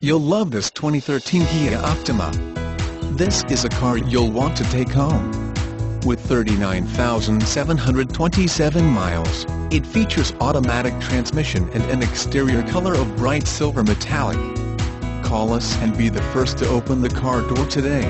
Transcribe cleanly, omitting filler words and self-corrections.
You'll love this 2013 Kia Optima. This is a car you'll want to take home. With 39,727 miles, it features automatic transmission and an exterior color of bright silver metallic. Call us and be the first to open the car door today.